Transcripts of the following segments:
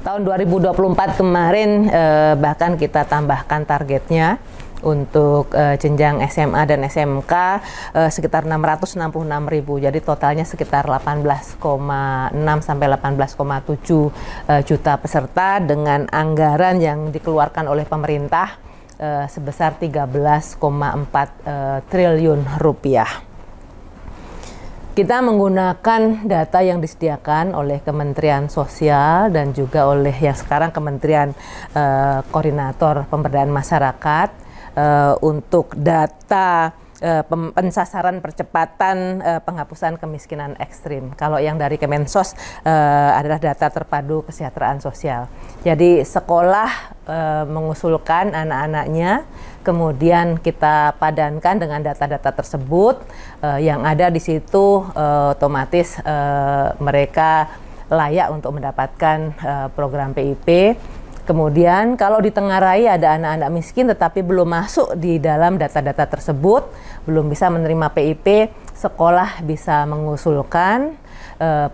Tahun 2024 kemarin bahkan kita tambahkan targetnya untuk jenjang SMA dan SMK sekitar 666.000. Jadi totalnya sekitar 18,6 sampai 18,7 juta peserta dengan anggaran yang dikeluarkan oleh pemerintah sebesar 13,4 triliun rupiah. Kita menggunakan data yang disediakan oleh Kementerian Sosial dan juga oleh yang sekarang Kementerian Koordinator Pemberdayaan Masyarakat untuk data pensasaran percepatan penghapusan kemiskinan ekstrim. Kalau yang dari Kemensos adalah data terpadu kesejahteraan sosial. Jadi sekolah mengusulkan anak-anaknya, kemudian kita padankan dengan data-data tersebut yang ada di situ, otomatis mereka layak untuk mendapatkan program PIP. Kemudian kalau di Tengarai ada anak-anak miskin tetapi belum masuk di dalam data-data tersebut, belum bisa menerima PIP, sekolah bisa mengusulkan,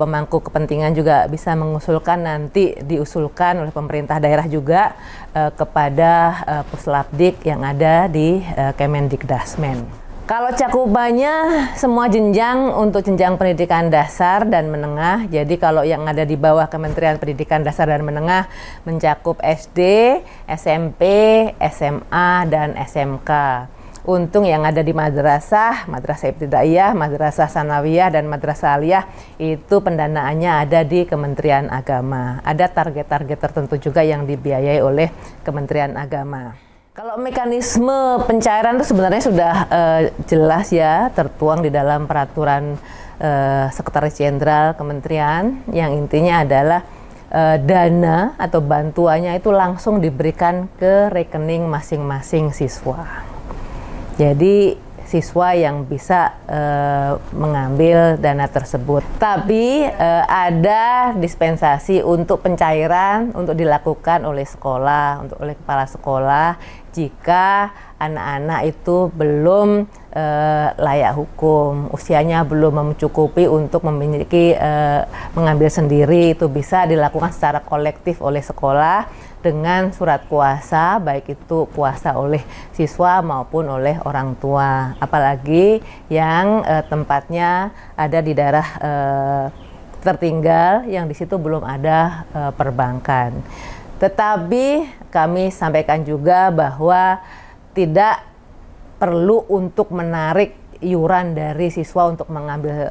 pemangku kepentingan juga bisa mengusulkan, nanti diusulkan oleh pemerintah daerah juga kepada Puslapdik yang ada di Kemendikdasmen. Kalau cakupannya semua jenjang untuk jenjang pendidikan dasar dan menengah, jadi kalau yang ada di bawah Kementerian Pendidikan Dasar dan Menengah mencakup SD, SMP, SMA, dan SMK. Untung yang ada di madrasah, madrasah ibtidaiyah, madrasah sanawiyah, dan madrasah aliyah itu pendanaannya ada di Kementerian Agama. Ada target-target tertentu juga yang dibiayai oleh Kementerian Agama. Kalau mekanisme pencairan itu sebenarnya sudah jelas ya, tertuang di dalam peraturan Sekretaris Jenderal Kementerian, yang intinya adalah dana atau bantuannya itu langsung diberikan ke rekening masing-masing siswa. Jadi siswa yang bisa mengambil dana tersebut. Tapi ada dispensasi untuk pencairan untuk dilakukan oleh sekolah, oleh kepala sekolah jika anak-anak itu belum layak hukum, usianya belum mencukupi untuk memiliki mengambil sendiri, itu bisa dilakukan secara kolektif oleh sekolah dengan surat kuasa, baik itu kuasa oleh siswa maupun oleh orang tua, apalagi yang tempatnya ada di daerah tertinggal yang di situ belum ada perbankan. Tetapi kami sampaikan juga bahwa tidak perlu untuk menarik iuran dari siswa untuk mengambil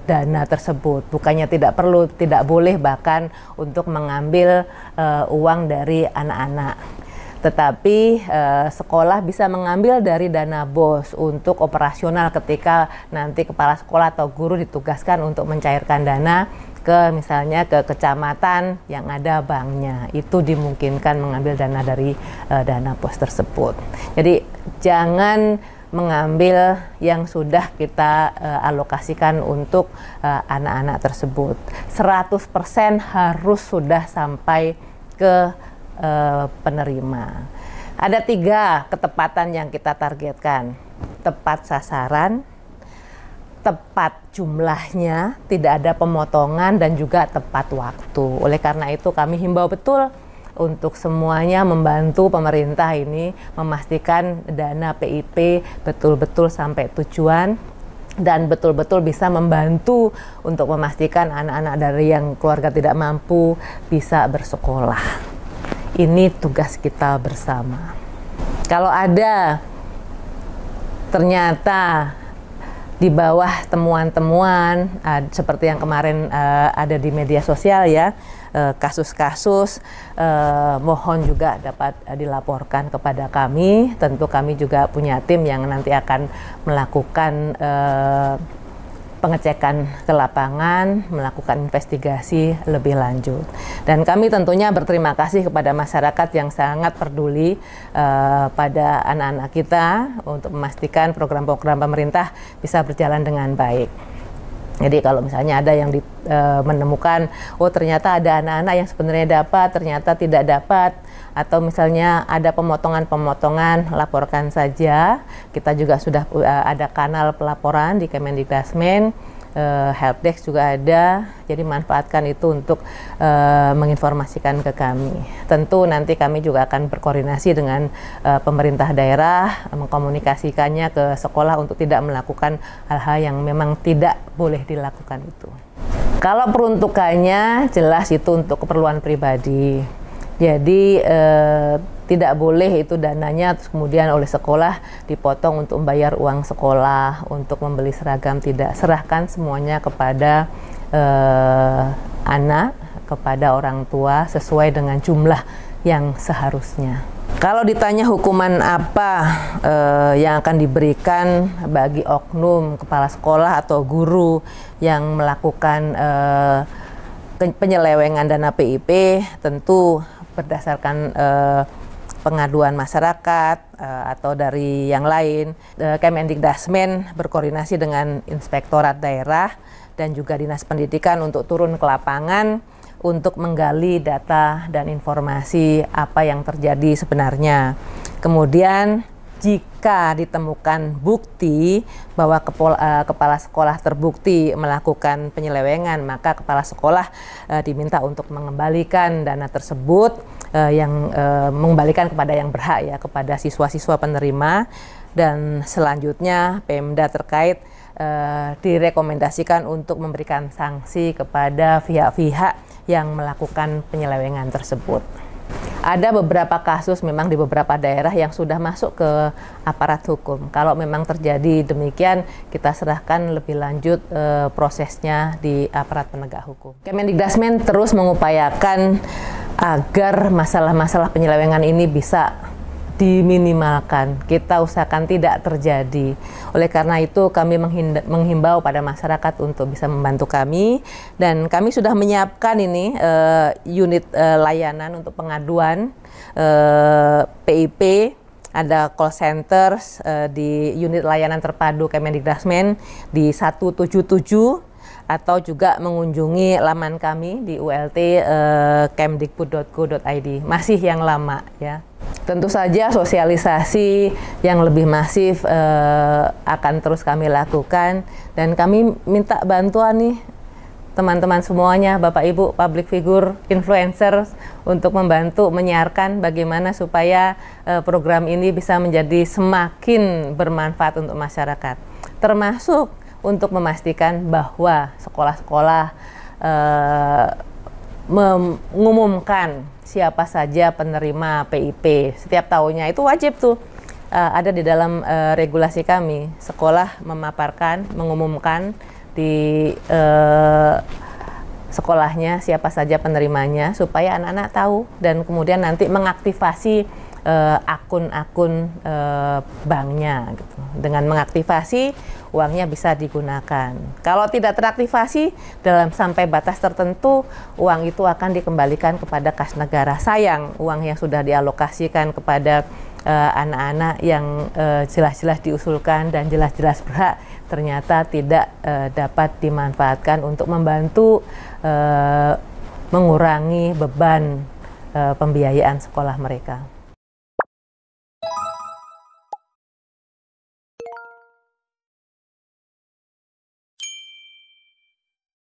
dana tersebut. Bukannya tidak perlu, tidak boleh bahkan untuk mengambil uang dari anak-anak. Tetapi sekolah bisa mengambil dari dana BOS untuk operasional ketika nanti kepala sekolah atau guru ditugaskan untuk mencairkan dana ke misalnya ke kecamatan yang ada banknya, itu dimungkinkan mengambil dana dari dana BOS tersebut. Jadi jangan mengambil yang sudah kita alokasikan untuk anak-anak tersebut. 100% harus sudah sampai ke penerima. Ada 3 ketepatan yang kita targetkan: tepat sasaran, tepat jumlahnya, tidak ada pemotongan, dan juga tepat waktu. Oleh karena itu kami himbau betul untuk semuanya membantu pemerintah ini memastikan dana PIP betul-betul sampai tujuan dan betul-betul bisa membantu untuk memastikan anak-anak dari yang keluarga tidak mampu bisa bersekolah. Ini tugas kita bersama. Kalau ada ternyata di bawah temuan-temuan seperti yang kemarin ada di media sosial ya, kasus-kasus, mohon juga dapat dilaporkan kepada kami. Tentu kami juga punya tim yang nanti akan melakukan pengecekan ke lapangan, melakukan investigasi lebih lanjut. Dan kami tentunya berterima kasih kepada masyarakat yang sangat peduli pada anak-anak kita untuk memastikan program-program pemerintah bisa berjalan dengan baik. Jadi kalau misalnya ada yang menemukan, oh ternyata ada anak-anak yang sebenarnya dapat, ternyata tidak dapat, atau misalnya ada pemotongan-pemotongan, laporkan saja. Kita juga sudah ada kanal pelaporan di Kemendikdasmen. helpdesk juga ada, jadi manfaatkan itu untuk menginformasikan ke kami. Tentu nanti kami juga akan berkoordinasi dengan pemerintah daerah, mengkomunikasikannya ke sekolah untuk tidak melakukan hal-hal yang memang tidak boleh dilakukan itu. Kalau peruntukannya jelas itu untuk keperluan pribadi. Jadi tidak boleh itu dananya terus kemudian oleh sekolah dipotong untuk membayar uang sekolah, untuk membeli seragam, tidak. Serahkan semuanya kepada anak, kepada orang tua sesuai dengan jumlah yang seharusnya. Kalau ditanya hukuman apa yang akan diberikan bagi oknum kepala sekolah atau guru yang melakukan penyelewengan dana PIP, tentu berdasarkan pengaduan masyarakat atau dari yang lain, Kemendikdasmen berkoordinasi dengan Inspektorat Daerah dan juga Dinas Pendidikan untuk turun ke lapangan untuk menggali data dan informasi apa yang terjadi sebenarnya. Kemudian jika ditemukan bukti bahwa kepala sekolah terbukti melakukan penyelewengan, maka kepala sekolah diminta untuk mengembalikan dana tersebut, mengembalikan kepada yang berhak, ya, kepada siswa-siswa penerima. Dan selanjutnya Pemda terkait direkomendasikan untuk memberikan sanksi kepada pihak-pihak yang melakukan penyelewengan tersebut. Ada beberapa kasus memang di beberapa daerah yang sudah masuk ke aparat hukum. Kalau memang terjadi demikian, kita serahkan lebih lanjut prosesnya di aparat penegak hukum. Kemendikdasmen terus mengupayakan agar masalah-masalah penyelewengan ini bisa diminimalkan, kita usahakan tidak terjadi. Oleh karena itu kami menghimbau pada masyarakat untuk bisa membantu kami, dan kami sudah menyiapkan ini unit layanan untuk pengaduan PIP. Ada call center di unit layanan terpadu Kemendikdasmen di 177, atau juga mengunjungi laman kami di ULT kemdikbud.go.id, masih yang lama, ya. Tentu saja sosialisasi yang lebih masif akan terus kami lakukan, dan kami minta bantuan nih teman-teman semuanya, Bapak Ibu, public figure, influencer, untuk membantu menyiarkan bagaimana supaya program ini bisa menjadi semakin bermanfaat untuk masyarakat, termasuk untuk memastikan bahwa sekolah-sekolah mengumumkan siapa saja penerima PIP setiap tahunnya. Itu wajib tuh, ada di dalam regulasi kami. Sekolah memaparkan, mengumumkan di sekolahnya siapa saja penerimanya, supaya anak-anak tahu dan kemudian nanti mengaktifasi akun-akun banknya gitu. Dengan mengaktifasi, uangnya bisa digunakan. Kalau tidak teraktivasi dalam sampai batas tertentu, uang itu akan dikembalikan kepada kas negara. Sayang, uang yang sudah dialokasikan kepada anak-anak yang jelas-jelas diusulkan dan jelas-jelas berhak, ternyata tidak dapat dimanfaatkan untuk membantu mengurangi beban pembiayaan sekolah mereka.